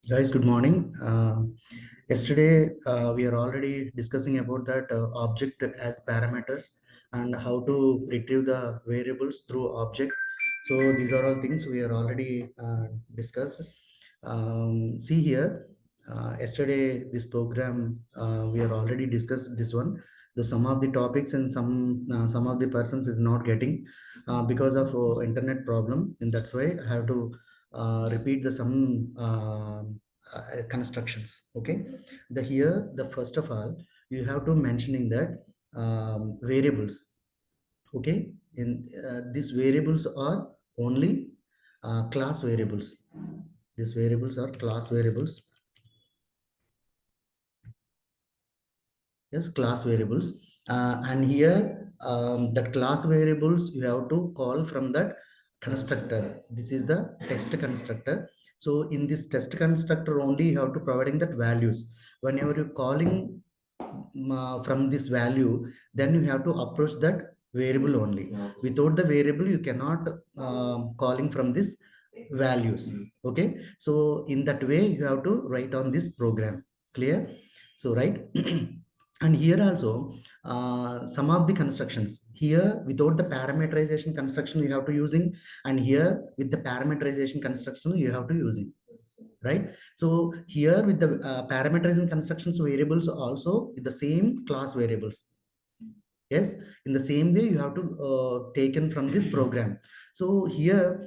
Guys, good morning. Yesterday, we are already discussing about that object as parameters and how to retrieve the variables through object. So these are all things we are already discussed. See here, yesterday this program we are already discussed this one. The some of the topics and some of the persons is not getting because of internet problem, and that's why I have to repeat the some constructions. Okay, the here the first of all you have to mentioning that variables. Okay, in these variables are only class variables. These variables are class variables. Yes, class variables. And here that class variables you have to call from that constructor. This is the test constructor. So in this test constructor only you have to providing that values. Whenever you're calling from this value, then you have to approach that variable only. Without the variable you cannot calling from this values. Okay, so in that way you have to write on this program. Clear? So right. And here also some of the constructions here without the parameterization construction you have to using, and here with the parameterization construction you have to using, right? So here with the parameterizing constructions variables also with the same class variables. Yes, in the same way you have to taken from this program. So here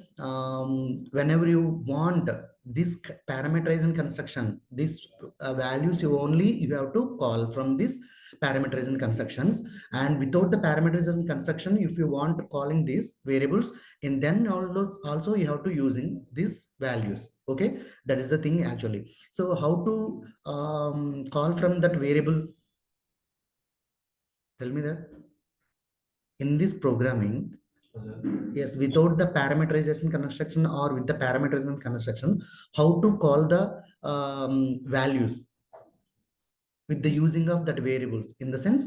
whenever you want this parameterizing construction, this values you only you have to call from this parameterizing constructions. And without the parameterization construction, if you want calling these variables, and then also you have to using these values. Okay, that is the thing actually. So how to call from that variable? Tell me that. In this programming, yes, without the parameterization construction or with the parameterization construction, how to call the values with the using of that variables, in the sense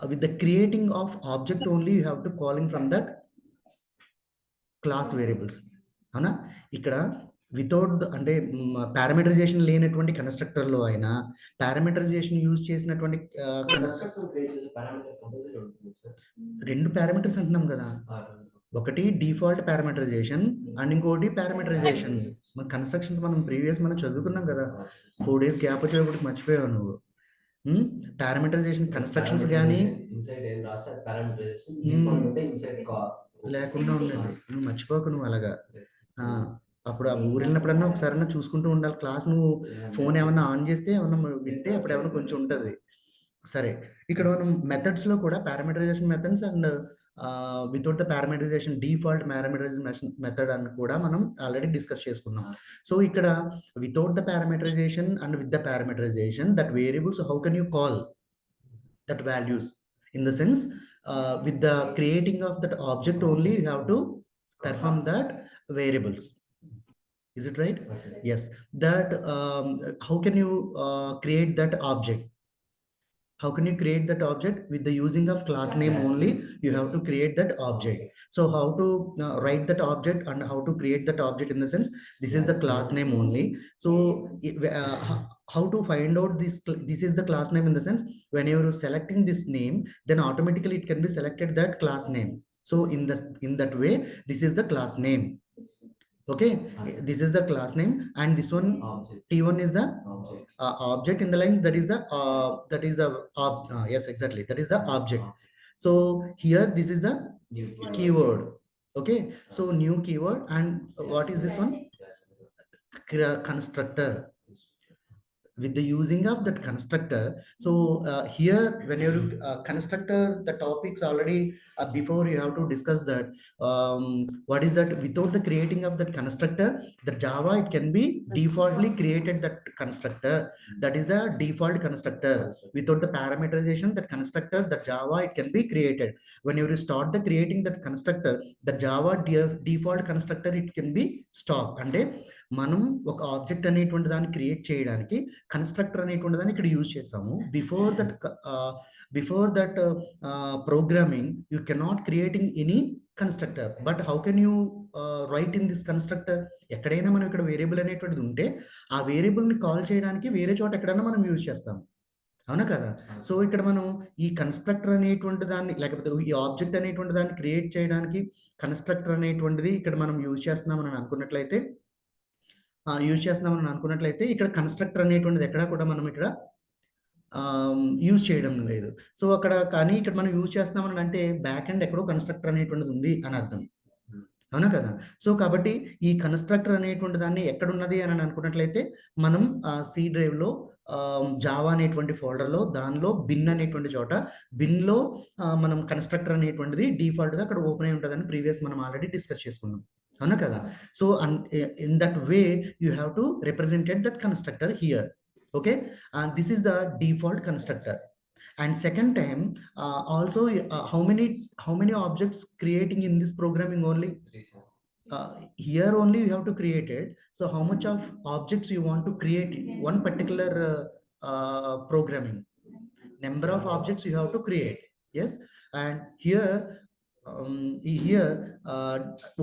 with the creating of object only you have to calling from that class variables అవునా. ఇక్కడ without అంటే parameterisation లేనటువంటి కన్స్ట్రక్టర్లో అయినా parameterisation use చేసినటువంటి రెండు parameters అంటున్నాం కదా, ఒకటి డిఫాల్ట్ పారామీటరైజేషన్ అండ్ ఇంకోటి పారామీటరైజేషన్. మన కన్స్ట్రక్షన్స్ మనం ప్రీవియస్ మనం చదువుకున్నాం కదా, 4 days గ్యాప్ వచ్చేటప్పుడు మర్చిపోయావు నువ్వు. పారామీటరైజేషన్ కన్స్ట్రక్షన్స్ కానీ లేకుండా ఉండండి, నువ్వు మర్చిపోకు నువ్వు అలాగా. అప్పుడు ఆ ఊరు వెళ్ళినప్పుడన్నా ఒకసారి చూసుకుంటూ ఉండాలి క్లాస్. నువ్వు ఫోన్ ఏమన్నా ఆన్ చేస్తే ఏమన్నా వింటే అప్పుడు ఏమన్నా కొంచెం ఉంటుంది. సరే, ఇక్కడ మనం మెథడ్స్ లో కూడా parameterization methods and without the parameterization default parameterization method అని కూడా మనం ఆల్రెడీ డిస్కస్ చేసుకున్నాం. సో ఇక్కడ without the parameterization and with the parameterization that variables how can you call that values, in the sense with the creating of that object only you have to perform that variables. Is it right? Yes, that how can you create that object? How can you create that object? With the using of class name only you have to create that object. So how to write that object and how to create that object, in the sense this is the class name only. So how to find out this is the class name, in the sense when you're selecting this name, then automatically it can be selected that class name. So in that way this is the class name. Okay, this is the class name, and this one t1 is the object in the lines, that is the yes, exactly, that is the object. So here this is the keyword. Okay, so new keyword, and what is this one? Constructor. With the using of that constructor. So here when you constructor, the topics already before you have to discuss that what is that. Without the creating of that constructor, the Java, it can be defaultly created that constructor, that is the default constructor. Without the parameterization, that constructor, the Java, it can be created. When you start the creating that constructor, the Java default constructor, it can be stopped. అంటే మనం ఒక object అనేటువంటి దాన్ని create చేయడానికి constructor అనేటువంటి దాన్ని ఇక్కడ use చేసాము. Before that programming you cannot creating any constructor. But how can you right in this constructor? ఎక్కడైనా మనం ఇక్కడ వేరియబుల్ అనేటువంటిది ఉంటే ఆ వేరియబుల్ని కాల్ చేయడానికి వేరే చోట ఎక్కడైనా మనం యూజ్ చేస్తాం, అవునా కదా? సో ఇక్కడ మనం ఈ కన్స్ట్రక్టర్ అనేటువంటి దాన్ని, లేకపోతే ఈ ఆబ్జెక్ట్ అనేటువంటి దాన్ని క్రియేట్ చేయడానికి కన్స్ట్రక్టర్ అనేటువంటిది ఇక్కడ మనం యూజ్ చేస్తున్నామని అనుకున్నట్లయితే ఇక్కడ కన్స్ట్రక్టర్ అనేటువంటిది ఎక్కడా కూడా మనం ఇక్కడ యూజ్ చేయడం లేదు. సో అక్కడ కానీ ఇక్కడ మనం యూజ్ చేస్తున్నామని అంటే బ్యాక్ ఎండ్ ఎక్కడో కన్స్ట్రక్టర్ అనేటువంటిది ఉంది అని అర్థం, అవునా కదా? సో కాబట్టి ఈ కన్స్ట్రక్టర్ అనేటువంటి దాన్ని ఎక్కడున్నది అని అనుకున్నట్లయితే మనం సి డ్రైవ్లో జావా అనేటువంటి ఫోల్డర్లో దానిలో బిన్ అనేటువంటి చోట బిన్లో మనం కన్స్ట్రక్టర్ అనేటువంటిది డిఫాల్ట్గా అక్కడ ఓపెన్ అయి ఉంటుందని ప్రీవియస్ మనం ఆల్రెడీ డిస్కస్ చేసుకున్నాం, అవునా కదా? So in that way you have to represented that constructor here. Okay, and this is the default constructor. And second time, also how many objects creating in this programming only? Here only you have to create it. So how much of objects you want to create one particular programming? Number of objects you have to create. Yes, and here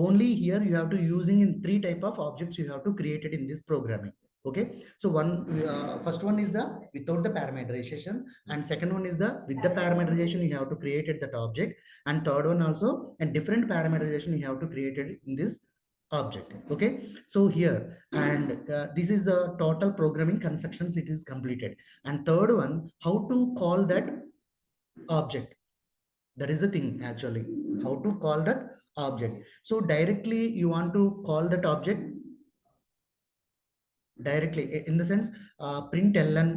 only here you have to using in 3 type of objects you have to create it in this programming. Okay, so first one is the without the parameterization, and second one is the with the parameterization you have to create it that object, and third one also a different parameterization you have to create it in this object. Okay, so here and this is the total programming constructions it is completed. And third one, how to call that object, that is the thing actually, how to call that object. So directly you want to call that object directly in the sense println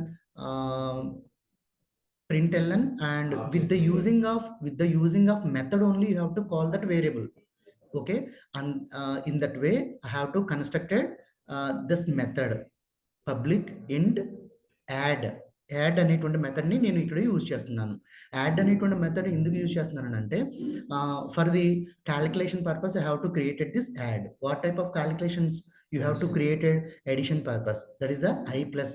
and with the using of method only you have to call that variable. Okay, and in that way I have to constructed this method public int add అనేటువంటి method ని నేను ఇక్కడ use చేస్తున్నాను. Add అనేటువంటి method ఎందుకు use చేస్తున్నాను అంటే for the calculation purpose I have to created this add. What type of calculations you have to created addition purpose, that is the i plus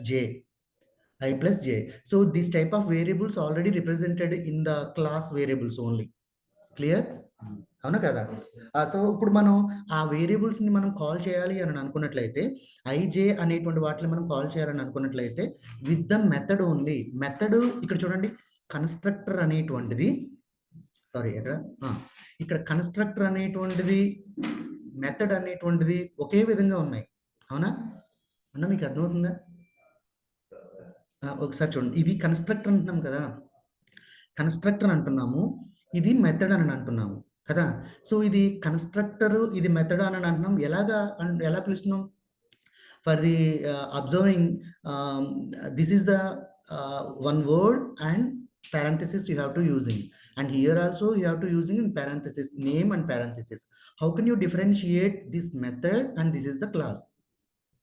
j. So this type of variables already represented in the class variables only. Clear? అవునా కదా? So ఇప్పుడు మనం ఆ variables ని మనం call చేయాలి అని అనుకున్నట్లయితే ఐజే అనేటువంటి వాటిని మనం కాల్ చేయాలని అనుకున్నట్లయితే with the method only. Method ఇక్కడ చూడండి, కన్స్ట్రక్టర్ అనేటువంటిది ఇక్కడ కన్స్ట్రక్టర్ అనేటువంటిది మెథడ్ అనేటువంటిది ఒకే విధంగా ఉన్నాయి, అవునా అన్న? మీకు అర్థమవుతుందా? ఒకసారి చూడండి, ఇది కన్స్ట్రక్టర్ అంటున్నాం కదా, కన్స్ట్రక్టర్ అంటున్నాము, ఇది మెథడ్ అని అంటున్నాము కదా. సో ఇది కన్స్ట్రక్టర్, ఇది మెథడ్ అని అంటున్నాం. ఎలా పిలుస్తున్నాం? For the observing this is the one word and parenthesis you have to using, and here also you have to using in parenthesis name and parenthesis. How can you differentiate this method and this is the class?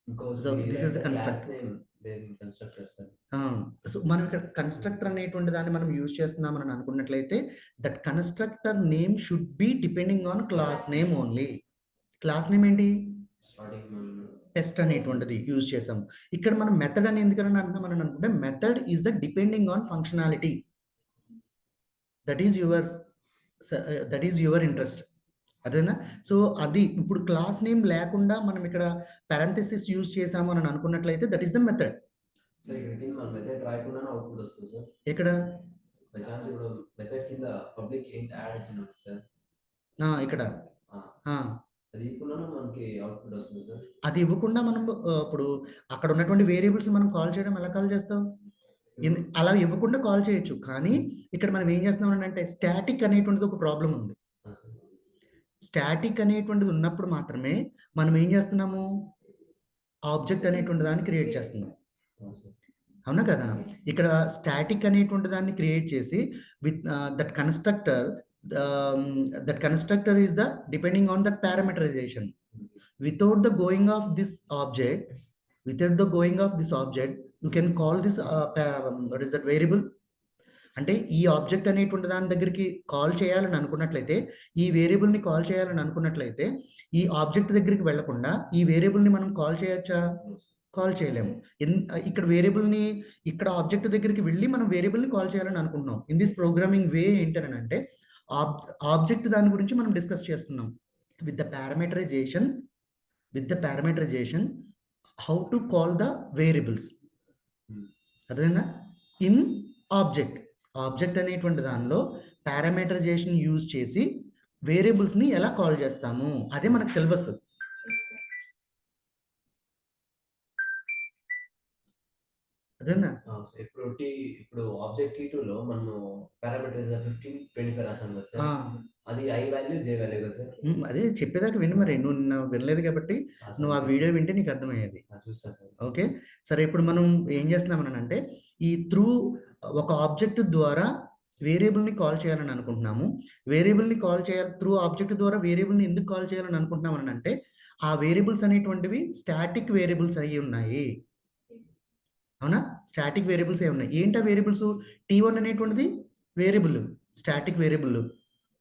Because So this is the constructor. So మనం ఇక్కడ constructor అనేటువంటి దాన్ని మనం use చేస్తున్నాం అని అనుకున్నట్లయితే that constructor name should be depending on class name only. Class name ఏంటి? Test అనేటువంటిది యూజ్ చేసాం. ఇక్కడ మనం మెథడ్ అని ఎందుకని అంటున్నాం అని అనుకుంటే method is the depending on functionality, that is your interest. అదేనా? సో అది ఇప్పుడు క్లాస్ నేమ్ లేకుండా మనం ఇక్కడ పారెంథసిస్ యూజ్ చేసాము అని అనుకున్నట్లయితే దట్ ఈస్ ద మెథడ్. ఎక్కడ ఇక్కడ అది ఇవ్వకుండా మనం ఇప్పుడు అక్కడ ఉన్నటువంటి వేరియబుల్స్ మనం కాల్ చేయడం ఎలా కాల్ చేస్తాం? అలా ఇవ్వకుండా కాల్ చేయొచ్చు, కానీ ఇక్కడ మనం ఏం చేస్తున్నాం అంటే స్టాటిక్ అనేటువంటిది ఒక ప్రాబ్లం ఉంది. స్టాటిక్ అనేటువంటిది ఉన్నప్పుడు మాత్రమే మనం ఏం చేస్తున్నాము? ఆబ్జెక్ట్ అనేటువంటి దాన్ని క్రియేట్ చేస్తున్నాం, అవునా కదా? ఇక్కడ స్టాటిక్ అనేటువంటి దాన్ని క్రియేట్ చేసి with that constructor is the depending on that parameterization. Without the going of this object, you can call this what is that variable. అంటే ఈ ఆబ్జెక్ట్ అనేటువంటి దాని దగ్గరికి కాల్ చేయాలని అనుకున్నట్లయితే, ఈ వేరియబుల్ని కాల్ చేయాలని అనుకున్నట్లయితే ఈ ఆబ్జెక్ట్ దగ్గరికి వెళ్లకుండా ఈ వేరియబుల్ని మనం కాల్ చేయొచ్చా? కాల్ చేయలేము. ఇక్కడ వేరియబుల్ని ఇక్కడ ఆబ్జెక్ట్ దగ్గరికి వెళ్ళి మనం వేరియబుల్ని కాల్ చేయాలని అనుకుంటున్నాం. ఇన్ దిస్ ప్రోగ్రామింగ్ వే ఏంటని అంటే ఆబ్జెక్ట్ దాని గురించి మనం డిస్కస్ చేస్తున్నాం. With the parameterization how to call the variables. అర్థమైందా? ఇన్ ఆబ్జెక్ట్ అనేటువంటి దానిలో పారామీటరైజేషన్ యూజ్ చేసి వేరియబుల్స్ని ఎలా కాల్ చేస్తాము, అదే మనకు సిలబస్. అదేనా? ఇప్పుడు ఆబ్జెక్ట్ T2 లో మనము పారామీటర్స్ 15 25 రాసాం కదా సార్, అది I వాల్యూ J వాల్యూ కదా సార్. అదే చెప్పేదాకా విను. మరి నువ్వు వినలేదు కాబట్టి నువ్వు ఆ వీడియో వింటే నీకు అర్థమయ్యేది. ఓకే, సరే. ఇప్పుడు మనం ఏం చేస్తున్నామని అంటే ఈ త్రూ ఒక ఆబ్జెక్ట్ ద్వారా వేరియబుల్ని కాల్ చేయాలని అనుకుంటున్నాము. వేరియబుల్ని కాల్ చేయాలి త్రూ ఆబ్జెక్ట్ ద్వారా వేరియబుల్ని ఎందుకు కాల్ చేయాలని అనుకుంటున్నామని అంటే ఆ వేరియబుల్స్ అనేటువంటివి స్టాటిక్ వేరియబుల్స్ అయ్యి ఉన్నాయి. అవునా? స్టాటిక్ వేరియబుల్స్ ఏ ఉన్నాయి. ఏంటా వేరియబుల్స్? T1 అనేటువంటిది variable, static variable.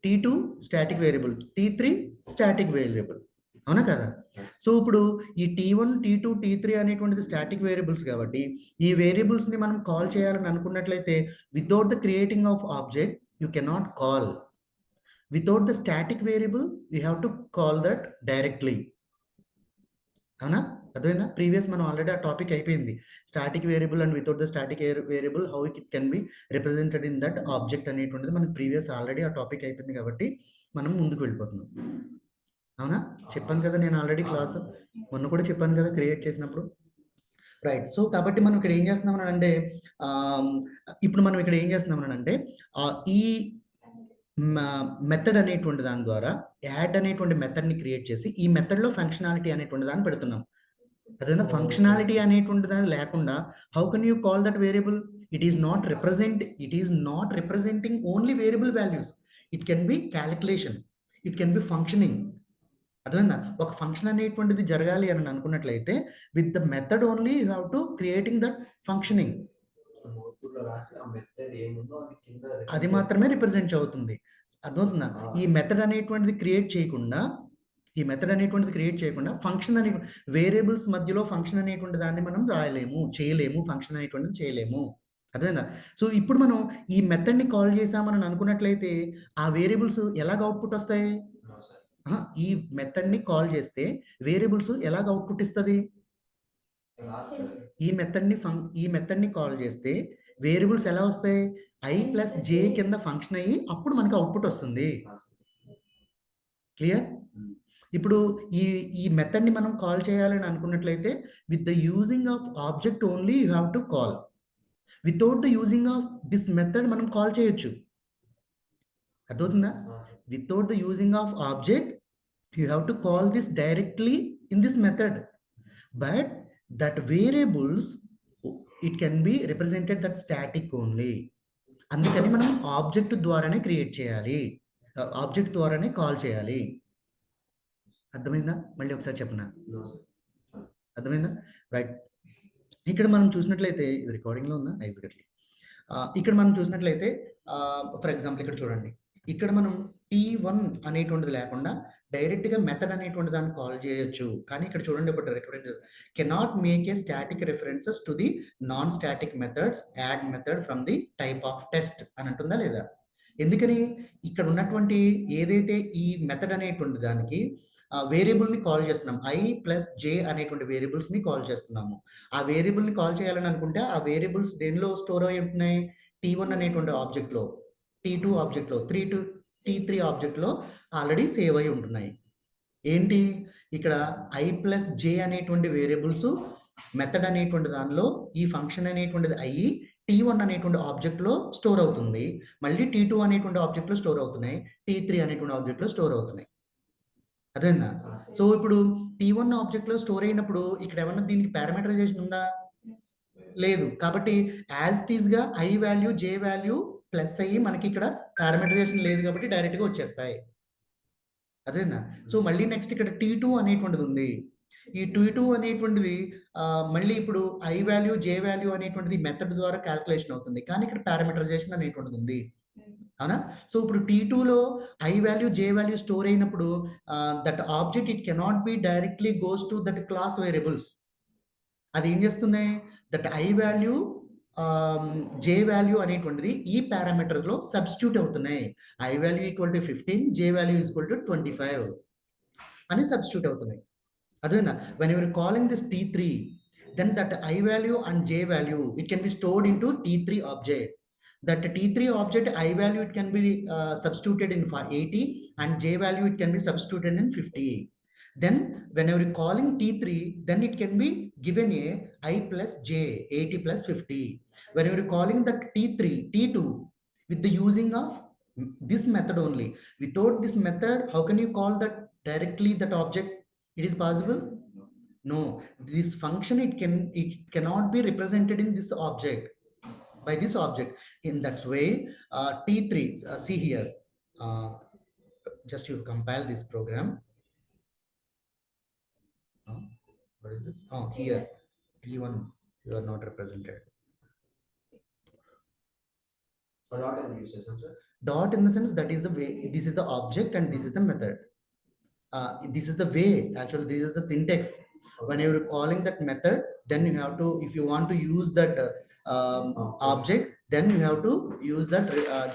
T2 static variable, T3 static variable. అవునా కదా? సో ఇప్పుడు ఈ T1, T2, T3 అనేటువంటిది స్టాటిక్ వేరియబుల్స్ కాబట్టి ఈ వేరియబుల్స్ని మనం కాల్ చేయాలని అనుకున్నట్లయితే without the creating of object you cannot call. Without the static variable you have to call that directly. అవునా? అర్థమైందా? ప్రీవియస్ మనం ఆల్రెడీ ఆ టాపిక్ అయిపోయింది. Static variable and without the static variable how it can be represented in that object అనేటువంటిది మనకి previous already ఆ topic అయిపోయింది కాబట్టి మనం ముందుకు వెళ్ళిపోతున్నాం. అవునా? చెప్పాను కదా నేను ఆల్రెడీ క్లాస్ మొన్న కూడా చెప్పాను కదా క్రియేట్ చేసినప్పుడు. రైట్. సో కాబట్టి మనం ఇక్కడ ఏం చేస్తున్నాం అంటే ఇప్పుడు మనం ఇక్కడ ఏం చేస్తున్నాం అంటే ఈ మెథడ్ అనేటువంటి దాని ద్వారా యాడ్ అనేటువంటి మెథడ్ని క్రియేట్ చేసి ఈ మెథడ్లో ఫంక్షనాలిటీ అనేటువంటి దాన్ని పెడుతున్నాం. అదేనా? ఫంక్షనాలిటీ అనేటువంటి దాని లేకుండా how can you call that variable? It is not representing only variable values. It can B calculation, it can B functioning. అర్థమైందా? ఒక ఫంక్షన్ అనేటువంటిది జరగాలి అని అనుకున్నట్లయితే with the method only you have to creating that functioning. అది మాత్రమే represent అవుతుంది. అర్థమవుతుందా? ఈ మెథడ్ అనేటువంటిది క్రియేట్ చేయకుండా ఫంక్షన్ అనే వేరియబుల్స్ మధ్యలో ఫంక్షన్ అనేటువంటి దాన్ని మనం చేయలేము. ఫంక్షన్ అనేటువంటిది చేయలేము. అర్థమైందా? సో ఇప్పుడు మనం ఈ మెథడ్ని కాల్ చేసామని అనుకున్నట్లయితే ఆ వేరియబుల్స్ ఎలాగ అవుట్పుట్ వస్తాయి? ఈ మెథడ్ని కాల్ చేస్తే వేరియబుల్స్ ఎలాగ అవుట్పుట్ ఇస్తుంది? ఈ మెథడ్ని కాల్ చేస్తే వేరియబుల్స్ ఎలా వస్తాయి? I+J కింద ఫంక్షన్ అయ్యి అప్పుడు మనకు అవుట్పుట్ వస్తుంది. క్లియర్? ఇప్పుడు ఈ మెథడ్ని మనం కాల్ చేయాలని అనుకున్నట్లయితే with the using of object only you have to call. Without the using of this method మనం కాల్ చేయొచ్చు. అర్థమవుతుందా? Without the using of object you have to call this directly in this method. But that variables it can be represented that static only. అందుకని మనం object ద్వారానే create చేయాలి, object ద్వారానే call చేయాలి. అర్థమైందా? మళ్ళీ ఒకసారి చెప్పనా? అర్థమైందా? రైట్. ఇక్కడ మనం చూసినట్లయితే ఇది రికార్డింగ్లో ఉందా? ఎగ్జాక్ట్లీ. ఇక్కడ మనం చూసినట్లయితే ఫర్ ఎగ్జాంపుల్ ఇక్కడ చూడండి. ఇక్కడ మనం T1 అనేటువంటిది లేకుండా డైరెక్ట్గా మెథడ్ అనేటువంటి దాన్ని కాల్ చేయొచ్చు. కానీ ఇక్కడ చూడండి ఇప్పుడు references cannot make a static references to the non static methods add method from the type of test అని అంటుందా లేదా? ఎందుకని? ఇక్కడ ఉన్నటువంటి ఏదైతే ఈ మెథడ్ అనేటువంటి దానికి వేరియబుల్ని కాల్ చేస్తున్నాం. I+J అనేటువంటి వేరియబుల్స్ని కాల్ చేస్తున్నాము. ఆ వేరియబుల్ని కాల్ చేయాలని అనుకుంటే ఆ వేరియబుల్స్ దేనిలో స్టోర్ అయి ఉంటున్నాయి? T1 అనేటువంటి ఆబ్జెక్ట్లో, T2 ఆబ్జెక్ట్లో, T3 ఆబ్జెక్ట్లో ఆల్రెడీ సేవ్ అయి ఉంటున్నాయి. ఏంటి? ఇక్కడ I+J అనేటువంటి వేరియబుల్స్ మెథడ్ అనేటువంటి దానిలో ఈ ఫంక్షన్ అనేటువంటిది అయ్యి T1 అనేటువంటి ఆబ్జెక్ట్లో స్టోర్ అవుతుంది. మళ్ళీ T2 అనేటువంటి ఆబ్జెక్ట్లో స్టోర్ అవుతున్నాయి. T3 అనేటువంటి ఆబ్జెక్ట్లో స్టోర్ అవుతున్నాయి. అదేనా? సో ఇప్పుడు T1 ఆబ్జెక్ట్లో స్టోర్ అయినప్పుడు ఇక్కడ ఏమన్నా దీనికి పారామీటరైజేషన్ ఉందా? లేదు. కాబట్టి యాజ్ ఇట్ ఈస్‌గా I value J value plus అయ్యి మనకి ఇక్కడ పారామీటరైజేషన్ లేదు కాబట్టి డైరెక్ట్‌గా వచ్చేస్తాయి. అదేనా? సో మళ్ళీ నెక్స్ట్ ఇక్కడ T2 అనేటువంటిది ఉంది. ఈ T2 అనేటువంటిది మళ్ళీ ఇప్పుడు I వాల్యూ J వాల్యూ అనేటువంటిది మెథడ్ ద్వారా క్యాలిక్యులేషన్ అవుతుంది. కానీ ఇక్కడ పారామీటరైజేషన్ అనేటువంటిది ఉంది. అవునా? సో ఇప్పుడు T2లో I value J value store అయినప్పుడు that object it cannot be directly goes to that class variables. అది ఏం చేస్తుంది? That I value J value అనేటువంటిది ఈ పారామీటర్స్ లో సబ్స్టిట్యూట్ అవుతున్నాయి. I value equal to 15, J value equal to 25 అని substitute అవుతున్నాయి. అదేనా? When you are calling this T3, then that I value and J value, it can be stored into T3 object. That T3 object I value, it can be substituted in 80, and J value, it can be substituted in 50. Then whenever you calling T3, then it can be given a I plus J, 80 plus 50. Whenever you calling that T3, T2 with the using of this method only. Without this method, how can you call that directly that object? It is possible? No. This function, it cannot be represented in this object, by this object. In that way, T3, see here, just you compile this program. What is this? Oh, here, T1, you are not represented. Dot in the user, sir? Dot in the sense, that is the way, this is the object and this is the method. This is the way, actually this is the syntax. When you're calling that method, then you have to, if you want to use that object, then you have to use that,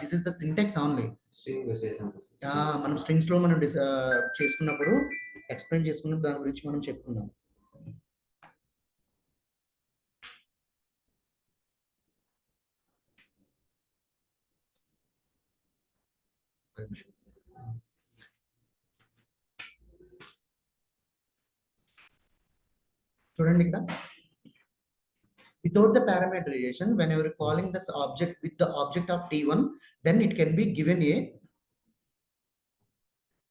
this is the syntax only. String మనం strings లో మనం చేసుకున్నప్పుడు explain చేసుకున్నప్పుడు దాని గురించి మనం చెప్పుకుందాం. చూడండి ఇక్కడ, without the parameterization, whenever calling this object with the object of T1, then it can be given a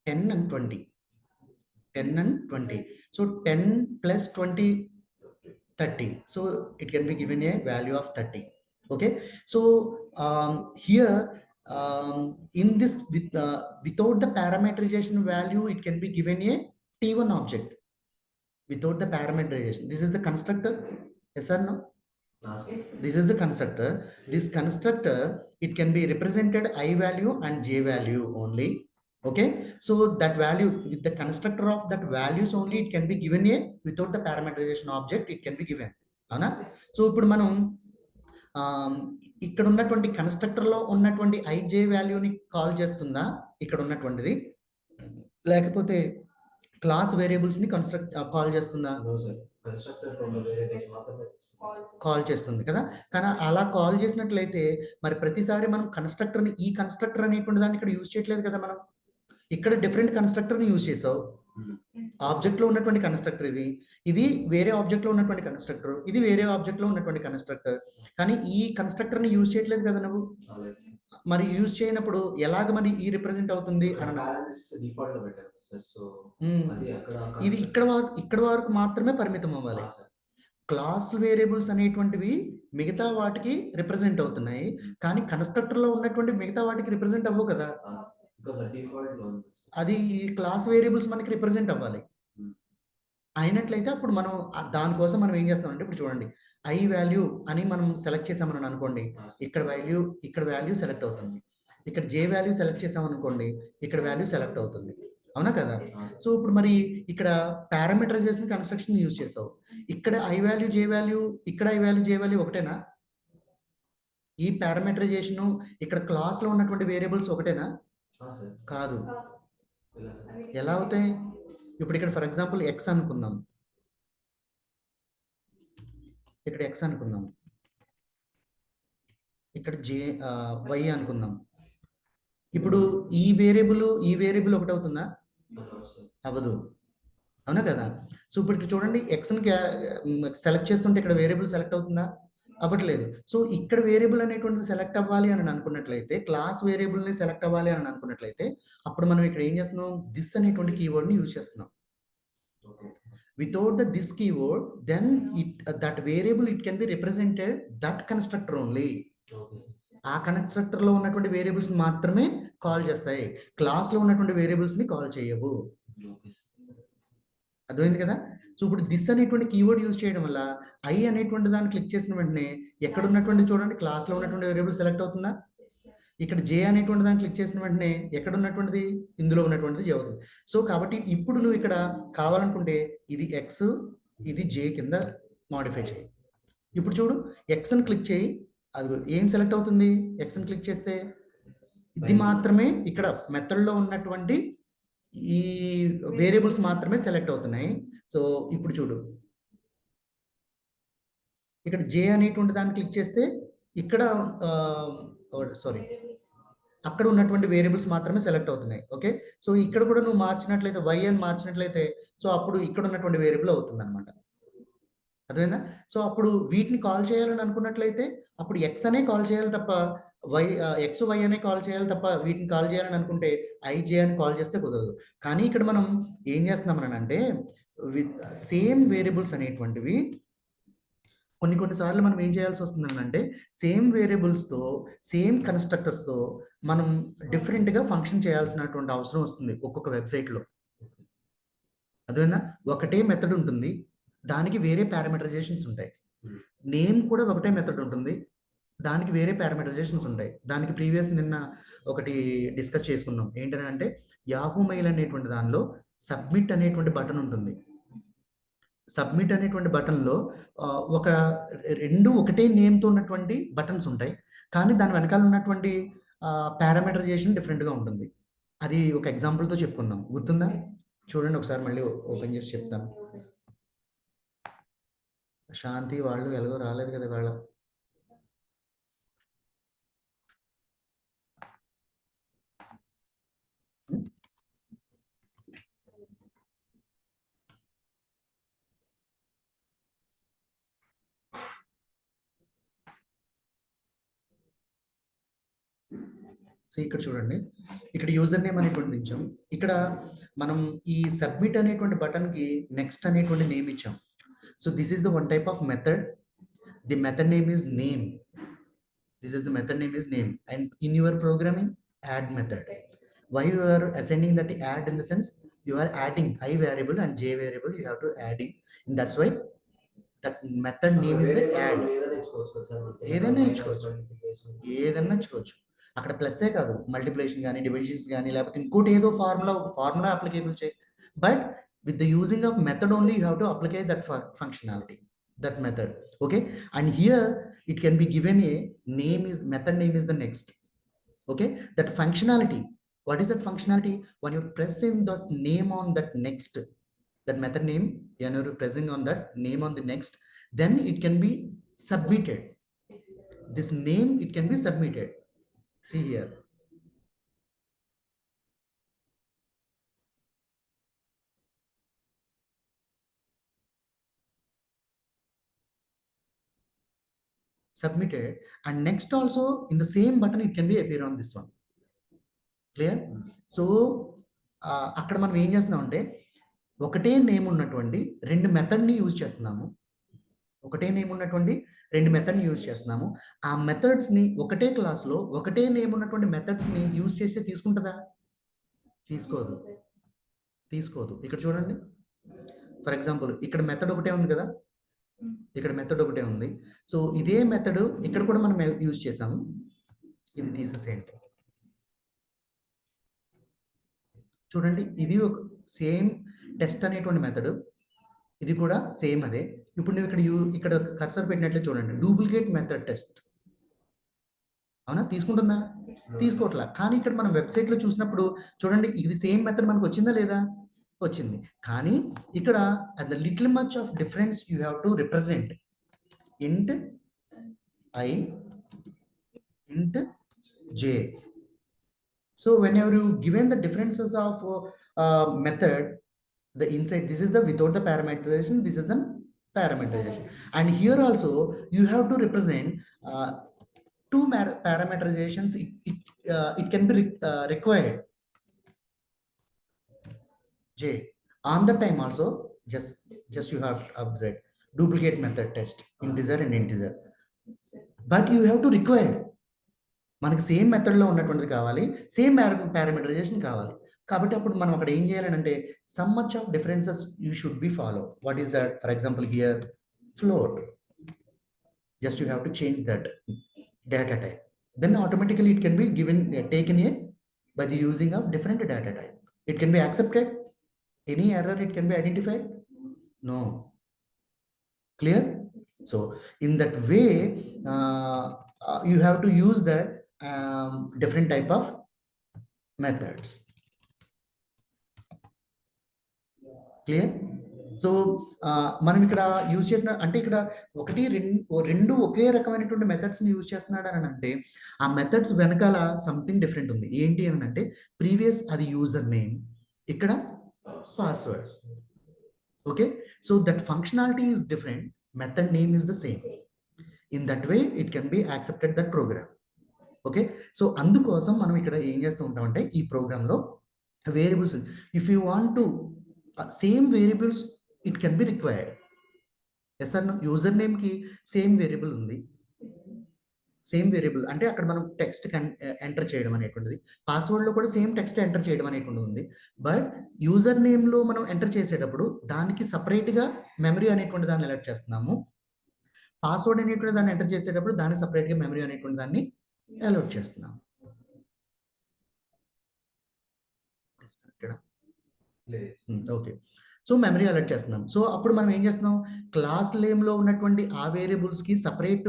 10 and 20. 10 and 20. So 10 plus 20, 30. So it can be given a value of 30. Okay. So here, in this, without the parameterization value, it can be given a T1 object. Without the parameterization, this is the constructor. Yes or no? This is the constructor. This constructor, it can be represented I value and J value only. Okay, so that value with the constructor of that values only, it can be given a, without the parameterization object, it can be given. Ana? So ఇప్పుడు మనం ఇక్కడ ఉన్నటువంటి constructor లో ఉన్నటువంటి IJ వాల్యూని call చేస్తుందా ఇక్కడ ఉన్నటువంటిది, లేకపోతే క్లాస్ వేరియబుల్స్ ని కాల్ చేస్తుందా? కాల్ చేస్తుంది కదా. కానీ అలా కాల్ చేసినట్లయితే మరి ప్రతిసారి మనం కన్స్ట్రక్టర్ ని, ఈ కన్స్ట్రక్టర్ అనేటువంటి దాన్ని ఇక్కడ యూజ్ చేయట్లేదు కదా. మనం ఇక్కడ డిఫరెంట్ కన్స్ట్రక్టర్ ని యూజ్ చేసావు. ఆబ్జెక్ట్ లో ఉన్నటువంటి కన్స్ట్రక్టర్ ఇది, ఇది వేరే ఆబ్జెక్ట్ లో ఉన్నటువంటి కన్స్ట్రక్టర్, ఇది వేరే ఆబ్జెక్ట్ లో ఉన్నటువంటి కన్స్ట్రక్టర్. కానీ ఈ కన్స్ట్రక్టర్ ని యూజ్ చేయట్లేదు కదా నువ్వు. మరి యూజ్ చేయనప్పుడు ఎలాగ మరి ఈ రిప్రజెంట్ అవుతుంది అని, ఇది ఇక్కడ వరకు మాత్రమే పరిమితం అవ్వాలి. క్లాస్ వేరియబుల్స్ అనేటువంటివి మిగతా వాటికి రిప్రజెంట్ అవుతున్నాయి, కానీ కన్స్ట్రక్టర్ లో ఉన్నటువంటి మిగతా వాటికి రిప్రజెంట్ అవ్వవు కదా. అది ఈ క్లాస్ వేరియబుల్స్ మనకి రిప్రజెంట్ అవ్వాలి. అయినట్లయితే అప్పుడు మనం దానికోసం మనం ఏం చేస్తామంటే, ఇప్పుడు చూడండి, ఐ వాల్యూ అని మనం సెలెక్ట్ చేసామని అనుకోండి, ఇక్కడ వాల్యూ సెలెక్ట్ అవుతుంది. ఇక్కడ జే వాల్యూ సెలెక్ట్ చేసామనుకోండి, ఇక్కడ వాల్యూ సెలెక్ట్ అవుతుంది. అవునా కదా. సో ఇప్పుడు మరి ఇక్కడ పారామీటరైజేషన్ కన్స్ట్రక్షన్ యూజ్ చేసావు. ఇక్కడ ఐ వాల్యూ జే వాల్యూ, ఇక్కడ ఐ వాల్యూ జే వాల్యూ ఒకటేనా? ఈ పారామీటరైజేషన్ ఇక్కడ క్లాస్ లో ఉన్నటువంటి వేరియబుల్స్ ఒకటేనా? కాదు. ఎలా అవుతాయి? ఇప్పుడు ఇక్కడ ఫర్ ఎగ్జాంపుల్ ఎక్స్ అనుకుందాం, ఇక్కడ ఎక్స్ అనుకుందాం, ఇక్కడ వై అనుకుందాం. ఇప్పుడు ఈ వేరియబుల్ ఒకటి అవుతుందా? అవ్వదు. అవునా కదా. సో ఇప్పుడు ఇక్కడ చూడండి, ఎక్స్ని సెలెక్ట్ చేస్తుంటే ఇక్కడ వేరియబుల్ సెలెక్ట్ అవుతుందా? అవ్వట్లేదు. సో ఇక్కడ వేరియబుల్ అనేటువంటిది సెలెక్ట్ అవ్వాలి అని అనుకున్నట్లయితే, క్లాస్ వేరియబుల్ని సెలెక్ట్ అవ్వాలి అని అనుకున్నట్లయితే, అప్పుడు మనం ఇక్కడ ఏం చేస్తున్నాం, దిస్ అనేటువంటి కీవర్డ్ని యూజ్ చేస్తున్నాం. Without the this keyword, then that variable it can be represented that constructor only. ఆ కన్స్ట్రక్టర్ లో ఉన్నటువంటి వేరియబుల్స్ మాత్రమే కాల్ చేస్తాయి, క్లాస్ లో ఉన్నటువంటి వేరియబుల్స్ ని కాల్ చేయవు. అర్థమైంది కదా. సో ఇప్పుడు దిస్ అనేటువంటి కీవర్డ్ యూజ్ చేయడం వల్ల ఐ అనేటువంటి దాన్ని క్లిక్ చేసిన వెంటనే ఎక్కడ ఉన్నటువంటి చూడండి, క్లాస్ లో ఉన్నటువంటి వేరియబుల్ సెలెక్ట్ అవుతుందా? ఇక్కడ జే అనేటువంటి దాన్ని క్లిక్ చేసిన వెంటనే ఎక్కడ ఉన్నటువంటిది, ఇందులో ఉన్నటువంటిది జే అవుతుంది. సో కాబట్టి ఇప్పుడు నువ్వు ఇక్కడ కావాలనుకుంటే ఇది ఎక్స్, ఇది జే కింద మాడిఫై చేయి. ఇప్పుడు చూడు ఎక్స్ అని క్లిక్ చేయి, అది ఏం సెలెక్ట్ అవుతుంది? ఎక్స్ అని క్లిక్ చేస్తే ఇది మాత్రమే ఇక్కడ మెథడ్లో ఉన్నటువంటి ఈ వేరియబుల్స్ మాత్రమే సెలెక్ట్ అవుతున్నాయి. సో ఇప్పుడు చూడు ఇక్కడ జే అనేటువంటి దాన్ని క్లిక్ చేస్తే ఇక్కడ సారీ అక్కడ ఉన్నటువంటి వేరియబుల్స్ మాత్రమే సెలెక్ట్ అవుతున్నాయి. ఓకే, సో ఇక్కడ కూడా నువ్వు మార్చినట్లయితే వై అని మార్చినట్లయితే సో అప్పుడు ఇక్కడ ఉన్నటువంటి వేరియబుల్ అవుతుంది అనమాట. అర్థమైందా? సో అప్పుడు వీటిని కాల్ చేయాలని అనుకున్నట్లయితే అప్పుడు ఎక్స్ అనే కాల్ చేయాలి తప్ప ఎక్స్ వై అనే కాల్ చేయాలి తప్ప వీటిని కాల్ చేయాలని అనుకుంటే ఐజే అని కాల్ చేస్తే కుదరదు. కానీ ఇక్కడ మనం ఏం చేస్తున్నాం అంటే విత్ సేమ్ వేరియబుల్స్ అనేటువంటివి కొన్నిసార్లు మనం ఏం చేయాల్సి వస్తుంది అంటే సేమ్ వేరియబుల్స్తో సేమ్ కన్స్ట్రక్టర్స్తో మనం డిఫరెంట్గా ఫంక్షన్ చేయాల్సినటువంటి అవసరం వస్తుంది ఒక్కొక్క వెబ్సైట్లో. అదేనా? ఒకటే మెథడ్ ఉంటుంది, దానికి వేరే పారామీటరైజేషన్స్ ఉంటాయి. నేమ్ కూడా ఒకటే మెథడ్ ఉంటుంది, దానికి వేరే పారామీటరైజేషన్స్ ఉంటాయి. దానికి ప్రీవియస్ నిన్న ఒకటి డిస్కస్ చేసుకున్నాం. ఏంటంటే యాహూ మెయిల్ అనేటువంటి దానిలో సబ్మిట్ అనేటువంటి బటన్ ఉంటుంది. సబ్మిట్ అనేటువంటి బటన్లో ఒక 2 ఒకటే నేమ్తో ఉన్నటువంటి బటన్స్ ఉంటాయి, కానీ దాని వెనకాల ఉన్నటువంటి పారామీటరైజేషన్ డిఫరెంట్గా ఉంటుంది. అది ఒక ఎగ్జాంపుల్తో చెప్పుకున్నాం, గుర్తుందా? చూడండి ఒకసారి మళ్ళీ ఓపెన్ చేసి చెప్తాను. శాంతి వాళ్ళు ఎలాగో రాలేదు కదా వాళ్ళ. సో ఇక్కడ చూడండి, ఇక్కడ యూజర్ నేమ్ అనేటువంటి ఇచ్చాం. ఇక్కడ మనం ఈ సబ్మిట్ అనేటువంటి బటన్కి నెక్స్ట్ అనేటువంటి నేమ్ ఇచ్చాం. So this is the one type of method. The method name is name. This is the method name is name, and in your programming add method. Why you are assigning that add in the sense you are adding I variable and j variable you have to adding, and that's why that method name is the add. ఏదైనా ఇచ్చుకోవచ్చు. అక్కడ ప్లస్సే కాదు, multiplication కానీ divisions కానీ లేకపోతే ఇంకోటి ఏదో formula applicable చేయి, but with the using of method only you have to apply that functionality, that method. Okay, and here it can be given a name is method name is the next. Okay, that functionality, what is that functionality? When you press in the name on that next, that method name, when you're pressing on that name on the next, then it can be submitted. This name, it can be submitted. See here, submitted, and next also in the same button it can be appear on this one. Clear? So అక్కడ మనం ఏం చేస్తున్నాం అంటే ఒకటే name ఉన్నటువంటి రెండు మెథడ్ని use చేస్తున్నాము. ఒకటే నేమ్ ఉన్నటువంటి రెండు మెథడ్ని యూజ్ చేస్తున్నాము. ఆ మెథడ్స్ని ఒకటే క్లాస్లో ఒకటే నేమ్ ఉన్నటువంటి మెథడ్స్ని యూజ్ చేస్తే తీసుకుంటుందా? తీసుకోదు. ఇక్కడ చూడండి, ఫర్ ఎగ్జాంపుల్ ఇక్కడ మెథడ్ ఒకటే ఉంది కదా, ఇక్కడ మెథడ్ ఒకటే ఉంది. సో ఇదే మెథడ్ ఇక్కడ కూడా మనం యూజ్ చేసాము. ఇది తీసేసేయండి. చూడండి, ఇది ఒక సేమ్ టెస్ట్ అనేటువంటి మెథడ్, ఇది కూడా సేమ్ అదే. ఇప్పుడు నువ్వు ఇక్కడ కర్సర్ పెట్టినట్లే చూడండి, డూప్లికేట్ మెథడ్ టెస్ట్. అవునా? తీసుకుంటుందా? తీసుకోవట్లా. కానీ ఇక్కడ మనం వెబ్సైట్లో చూసినప్పుడు చూడండి, ఇది సేమ్ మెథడ్ మనకు వచ్చిందా లేదా? వచ్చింది. కానీ ఇక్కడ at the little much of difference you have to represent int I, int j. So whenever you given the differences of method, the inside, this is the without the parameterization, this is the parameterization, and here also you have to represent two parameterizations. It can be required j on the time also. Just you have to observe duplicate method test integer and integer, but you have to require మనకి same మెథడ్లో ఉన్నటువంటిది కావాలి, same parameterisation కావాలి. కాబట్టి అప్పుడు మనం అక్కడ ఏం చేయాలంటే some much of differences you should be follow. What is that? For example here float, just you have to change that data type, then automatically it can be given taken here by the using of different data type. It can be accepted. Any error it can be identified? No. Clear? So in that way, you have to use that different type of methods. Clear? So మనం ఇక్కడ use చేసిన అంటే ఇక్కడ ఒకటి రెండు ఒకే రకమైనటువంటి మెథడ్స్ని use చేస్తున్నాడు అని అంటే ఆ మెథడ్స్ వెనకాల సంథింగ్ డిఫరెంట్ ఉంది. ఏంటి అని అంటే ప్రీవియస్ అది యూజర్ నేమ్, ఇక్కడ password. Okay, so that functionality is different, method name is the same. In that way it can be accepted that program. Okay, so అందుకోసం మనం ఇక్కడ ఏం చేస్తూ ఉంటామంటే ఈ ప్రోగ్రాంలో variables, if you want to same variables it can be required. Yes అన్న user నేమ్కి సేమ్ వేరియబుల్ ఉంది, సేమ్ వేరియబుల్ అంటే అక్కడ మనం టెక్స్ట్ ఎంటర్ చేయడం అనేటువంటిది, పాస్వర్డ్లో కూడా సేమ్ టెక్స్ట్ ఎంటర్ చేయడం అనేటువంటిది ఉంది. బట్ యూజర్ నేమ్లో మనం ఎంటర్ చేసేటప్పుడు దానికి సపరేట్గా మెమరీ అనేటువంటి దాన్ని అలర్ట్ చేస్తున్నాము, పాస్వర్డ్ అనేటువంటి దాన్ని ఎంటర్ చేసేటప్పుడు దానికి సపరేట్గా మెమరీ అనేటువంటి దాన్ని అలర్ట్ చేస్తున్నాము. ఓకే, సో మెమరీ అలర్ట్ చేస్తున్నాం. సో అప్పుడు మనం ఏం చేస్తున్నాం, క్లాస్ నేమ్లో ఉన్నటువంటి ఆ వేరియబుల్స్కి సపరేట్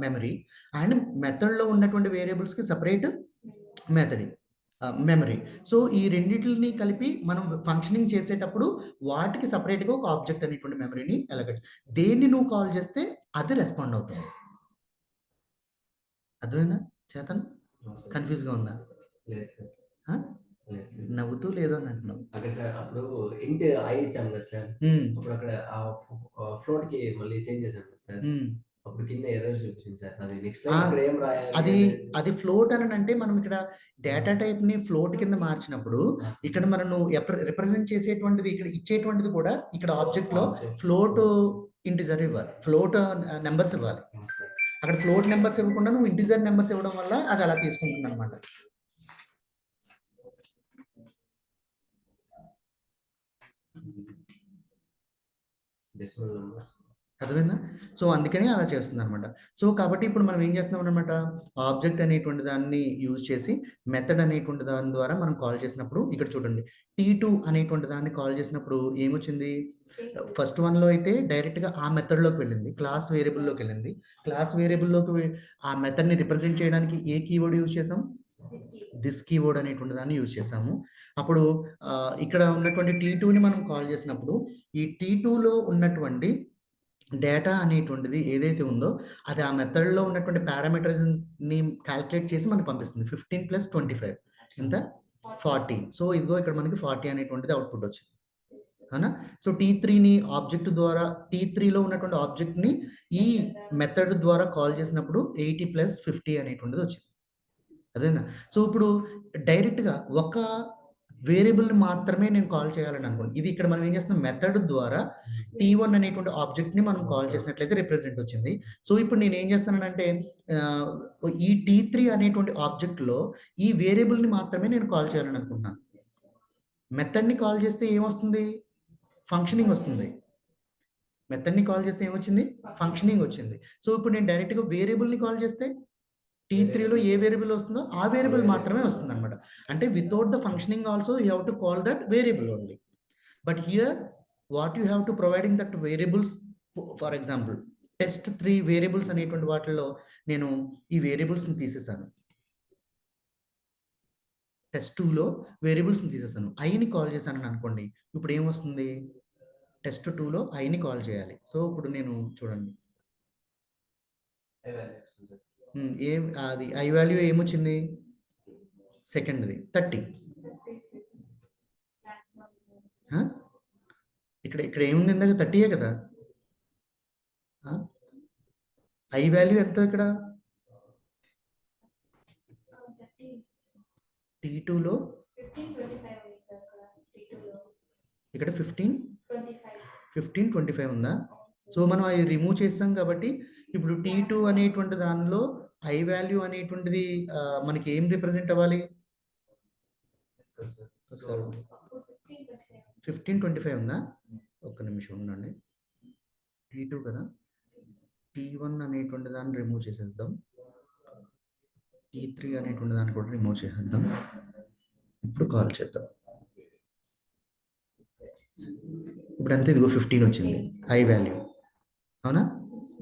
మెమరీ అండ్ మెథడ్లో ఉన్నటువంటి వేరియబుల్స్కి సపరేట్ మెమరీ. సో ఈ రెండింటిని కలిపి మనం ఫంక్షనింగ్ చేసేటప్పుడు వాటికి సపరేట్గా ఒక ఆబ్జెక్ట్ అనేటువంటి మెమరీని అలర్ట్, దేన్ని నువ్వు కాల్ చేస్తే అది రెస్పాండ్ అవుతుంది. అర్థమైందా చేతన్? కన్ఫ్యూజ్గా ఉందా? నవ్వుతూ లేదో అని అంటున్నావు అక్కడ సార్. అప్పుడు ఇంటి ఐ ఇచ్చాం కదా సార్, అప్పుడు అక్కడ ఫ్లోట్ కి మళ్ళీ చేంజ్ చేశాం కదా సార్, అప్పుడు కింద ఎర్రర్ చూపించింది సార్. అది నెక్స్ట్ టైం అక్కడ ఏం రాయాలి? అది ఫ్లోట్ అని అంటే మనం ఇక్కడ డేటా టైప్ ని ఫ్లోట్ కింద మార్చినప్పుడు ఇక్కడ మనం రిప్రజెంట్ చేసేటువంటిది ఇక్కడ ఇచ్చేటువంటిది కూడా ఇక్కడ ఆబ్జెక్ట్ లో ఫ్లోట్ ఇంటిజర్ ఇవ్వాలి, ఫ్లోట్ నెంబర్స్ ఇవ్వాలి. అక్కడ ఫ్లోట్ నెంబర్స్ ఇవ్వకుండా నువ్వు ఇంటిజర్ నెంబర్స్ ఇవ్వడం వల్ల అది అలా తీసుకుంటుంది అనమాట. అర్థమైందా? సో అందుకని అలా చేస్తుంది అనమాట. సో కాబట్టి ఇప్పుడు మనం ఏం చేస్తున్నాం అనమాట, ఆబ్జెక్ట్ అనేటువంటి దాన్ని యూజ్ చేసి మెథడ్ అనేటువంటి దాని ద్వారా మనం కాల్ చేసినప్పుడు ఇక్కడ చూడండి T2 అనేటువంటి దాన్ని కాల్ చేసినప్పుడు ఏమొచ్చింది, ఫస్ట్ వన్లో అయితే డైరెక్ట్గా ఆ మెథడ్లోకి వెళ్ళింది, క్లాస్ వేరియబుల్లోకి వెళ్ళింది. క్లాస్ వేరియబుల్లోకి ఆ మెథడ్ని రిప్రజెంట్ చేయడానికి ఏ కీవర్డ్ యూజ్ చేసాం, దిస్ కీవర్డ్ అనేటువంటి దాన్ని యూజ్ చేసాము. అప్పుడు ఇక్కడ ఉన్నటువంటి T2ని మనం కాల్ చేసినప్పుడు ఈ T2లో ఉన్నటువంటి డేటా అనేటువంటిది ఏదైతే ఉందో అది ఆ మెథడ్లో ఉన్నటువంటి పారామీటర్స్ని క్యాల్కులేట్ చేసి మనకు పంపిస్తుంది. 15 + 25 ఎంత 40. సో ఇదిగో ఇక్కడ మనకి 40 అనేటువంటిది అవుట్పుట్ వచ్చింది అవునా. సో T3ని ఆబ్జెక్ట్ ద్వారా T3లో ఉన్నటువంటి ఆబ్జెక్ట్ని ఈ మెథడ్ ద్వారా కాల్ చేసినప్పుడు 80 + 50 అనేటువంటిది వచ్చింది. అదేనా. సో ఇప్పుడు డైరెక్ట్గా ఒక వేరియబుల్ని మాత్రమే నేను కాల్ చేయాలని అనుకోండి, ఇది ఇక్కడ మనం ఏం చేస్తున్నాం, మెథడ్ ద్వారా T1 అనేటువంటి ఆబ్జెక్ట్ని మనం కాల్ చేసినట్లయితే రిప్రజెంట్ వచ్చింది. సో ఇప్పుడు నేను ఏం చేస్తున్నానంటే ఈ T3 అనేటువంటి ఆబ్జెక్ట్లో ఈ వేరియబుల్ని మాత్రమే నేను కాల్ చేయాలని అనుకుంటున్నాను. మెథడ్ని కాల్ చేస్తే ఏమొస్తుంది, ఫంక్షనింగ్ వస్తుంది. మెథడ్ని కాల్ చేస్తే ఏమొచ్చింది, ఫంక్షనింగ్ వచ్చింది. సో ఇప్పుడు నేను డైరెక్ట్గా వేరియబుల్ని కాల్ చేస్తే T3లో ఏ వేరియబుల్ వస్తుందో ఆ వేరియబుల్ మాత్రమే వస్తుంది అనమాట. అంటే without the functioning also you have to call that variable only. But here what you have to providing that variables. For example test3 variables అనేటువంటి వాటిల్లో నేను ఈ వేరియబుల్స్ని తీసేసాను, test2లో వేరియబుల్స్ని తీసేసాను, ఐని కాల్ చేశానని అనుకోండి. ఇప్పుడు ఏమొస్తుంది, test2లో ఐని కాల్ చేయాలి. సో ఇప్పుడు నేను చూడండి అది ఐ వాల్యూ ఏమొచ్చింది, సెకండ్ది 30. ఇక్కడ ఏముంది, ఇందాక 30 కదా. ఐ వాల్యూ ఎంత ఇక్కడ, T2లో ఇక్కడ 15, 25 ఉందా. సో మనం అది రిమూవ్ చేస్తాం కాబట్టి ఇప్పుడు T2 అనేటువంటి దానిలో ఐ వాల్యూ అనేటువంటిది మనకి ఏం రిప్రజెంట్ అవ్వాలి, 15, 25 ఉందా. ఒక్క నిమిషం ఉండండి, T2 కదా, T1 అనేటువంటి దాన్ని రిమూవ్ చేసేద్దాం, T3 అనేటువంటి దాన్ని కూడా రిమూవ్ చేసేద్దాం. ఇప్పుడు కాల్ చేద్దాం. ఇప్పుడు అంతే, ఇదిగో 15 వచ్చింది ఐ వాల్యూ అవునా.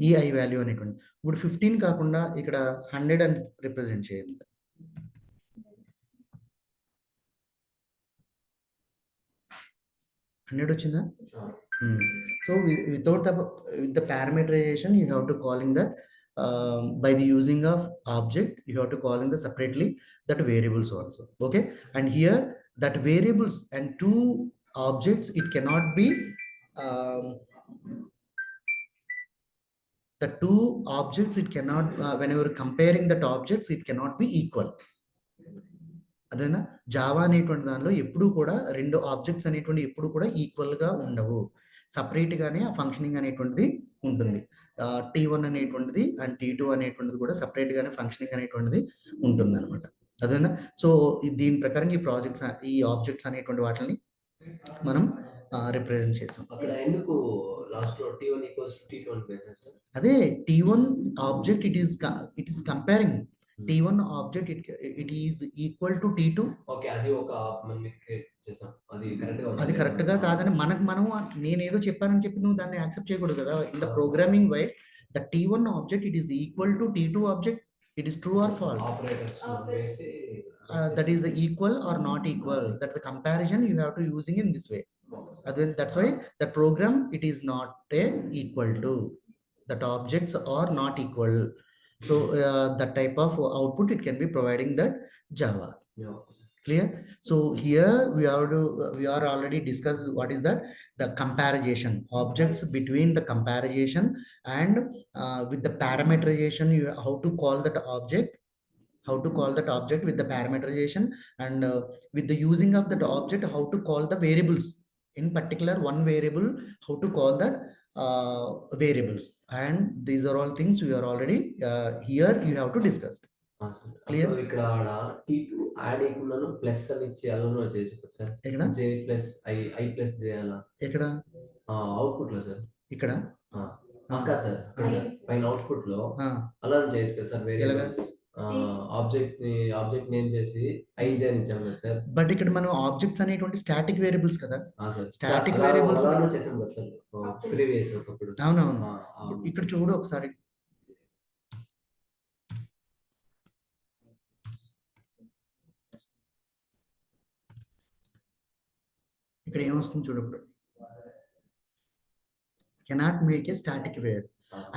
ఈ I వాల్యూ అనేటువంటి. ఇప్పుడు 15 కాకుండా ఇక్కడ 100 అని రిప్రజెంట్ చేయండి. 100 వచ్చిందా? So without with the parameterization, you have to calling that by the using of object, you have to calling the separately that variables also. Okay, and here that variables and two objects, it cannot be the two objects, it cannot whenever comparing that objects, it cannot be equal. అదేనా Java అనేటువంటి దానిలో ఎప్పుడు కూడా రెండు objects అనేటువంటి ఎప్పుడు కూడా equal గా ఉండవు, సపరేట్ గానే ఆ ఫంక్షనింగ్ అనేటువంటిది ఉంటుంది. T1 అనేటువంటిది అండ్ T2 అనేటువంటిది కూడా సపరేట్ గానే ఫంక్షనింగ్ అనేటువంటిది ఉంటుంది అనమాట. అదేనా. సో దీని ప్రకారం ఈ ప్రాజెక్ట్స్ ఈ ఆబ్జెక్ట్స్ అనేటువంటి వాటిని మనం రిప్రజెంట్ చేసాం. అక్కడ ఎందుకు లాస్ట్ లో T1 ఈక్వల్స్ టు T2 అని పెట్టారు సార్? అదే T1 object it is comparing T1 object it is equal to T2. Okay, అది ఒక మనం క్రియేట్ చేసాం, అది కరెక్ట్ గా అది కరెక్ట్ గా కాదని మనం నేనేదో చెప్పానని చెప్పి నువ్వు దాన్ని యాక్సెప్ట్ చేయకూడదు కదా. In the programming wise the T1 object it is equal to T2 object, it is true or false. Operators వేసి that is the equal or not equal, that the comparison you have to using in this way. That's why the program it is not equal to, that objects are not equal. So that type of output it can be providing that Java. Clear? So here we are already discussed what is that, the comparison objects between the comparison and with the parameterization, how to call that object, with the parameterization, and with the using of that object, how to call the variables, in particular one variable, how to call that variables, and these are all things we are already here you have to discuss. Clear? ఇక్కడ T2 add చేయకుండాను plus అని ఇచ్చి అలోనో చేయొచ్చు sir. ఇక్కడ J plus I plus J అలా ఇక్కడ output లో sir, ఇక్కడ అక్క సార్ పైన అవుట్పుట్ లో అలా చేయొచ్చు కదా సార్. వేరియబుల్స్ ఆబ్జెక్ట్ నేమ్ చేసి IJ అని ఇచ్చాం కదా సార్. బట్ ఇక్కడ మనం ఆబ్జెక్ట్స్ అనేటువంటి స్టాటిక్ వేరియబుల్స్ కదా, స్టాటిక్ వేరియబుల్స్ చేసాం కదా సార్ ప్రీవియస్ ఒకప్పుడు. అవునవును. ఇక్కడ చూడు ఒకసారి, ఇక్కడ ఏమొస్తుంది చూడప్పుడు, cannot make a static where.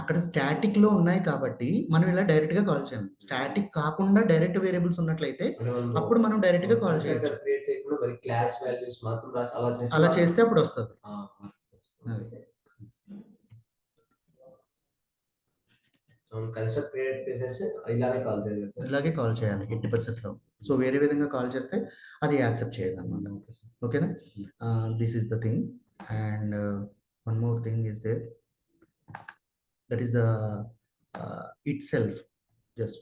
అక్కడ స్టాటిక్ లో ఉన్నాయి కాబట్టి మనం ఇలా డైరెక్ట్ గా కాల్ చేయాలి. స్టాటిక్ కాకుండా డైరెక్ట్ వేరియబుల్స్ ఉన్నట్లయితే అప్పుడు మనం డైరెక్ట్ గా కాల్ చేయొచ్చు. అలా చేస్తే అప్పుడు వస్తుంది. ఇలాగే కాల్ చేయాలి 80% లో. సో వేరే విధంగా కాల్ చేస్తే అది యాక్సెప్ట్ చేయదు అనమాట. ఓకేనా? This is the thing. And one more thing is there, that is the itself. Just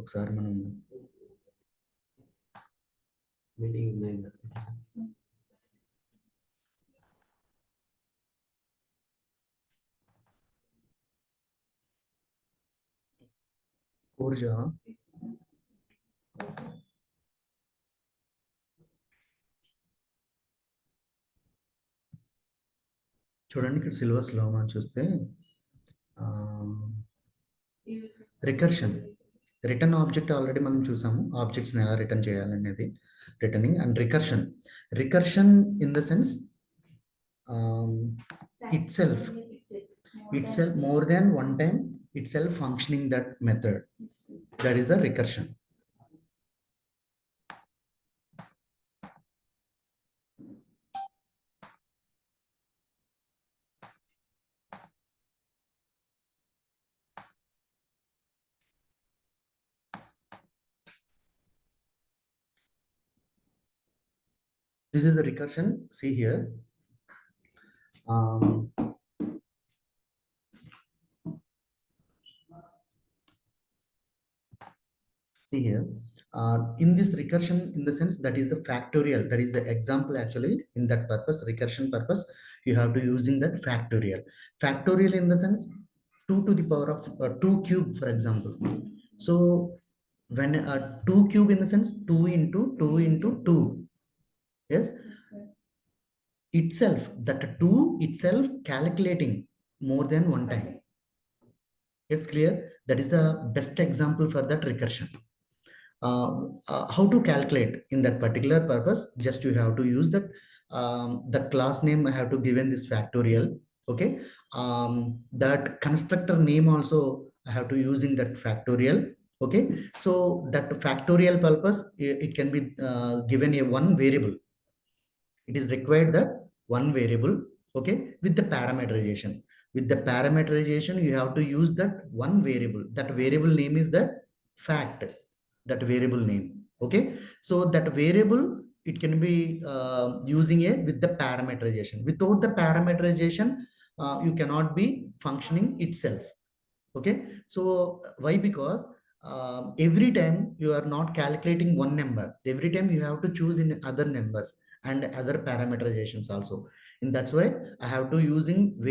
ఒకసారి మనం మీటింగ్ ఊర్జా చూడండి, ఇక్కడ సిలబస్ లో మనం చూస్తే రికర్షన్, రిటర్న్ ఆబ్జెక్ట్ ఆల్రెడీ మనం చూసాము, ఆబ్జెక్ట్స్ని ఎలా రిటర్న్ చేయాలనేది returning. And recursion in the sense itself more than one time itself functioning that method, that is the recursion. This is a recursion. See here, see here, in this recursion, in the sense that is the factorial, that is the example actually. In that purpose, recursion purpose, you have to using that factorial in the sense 2 to the power of 2 cube, for example. So when 2 cube in the sense 2 into 2 into 2, yes, itself, that 2 itself calculating more than one time. It's clear. That is the best example for that recursion. How to calculate in that particular purpose? Just you have to use that the class name. I have to given this factorial. Okay. That constructor name also I have to using that factorial. Okay. So that factorial purpose, it can be given a one variable. It is required that one variable, okay, with the parameterization. With the parameterization, you have to use that one variable. That variable name is that fact, that variable name. Okay, so that variable, it can be using a with the parameterization. Without the parameterization, you cannot be functioning itself. Okay, so why? Because every time you are not calculating one number, every time you have to choose in other numbers and other parameterizations also. And that's why I have to using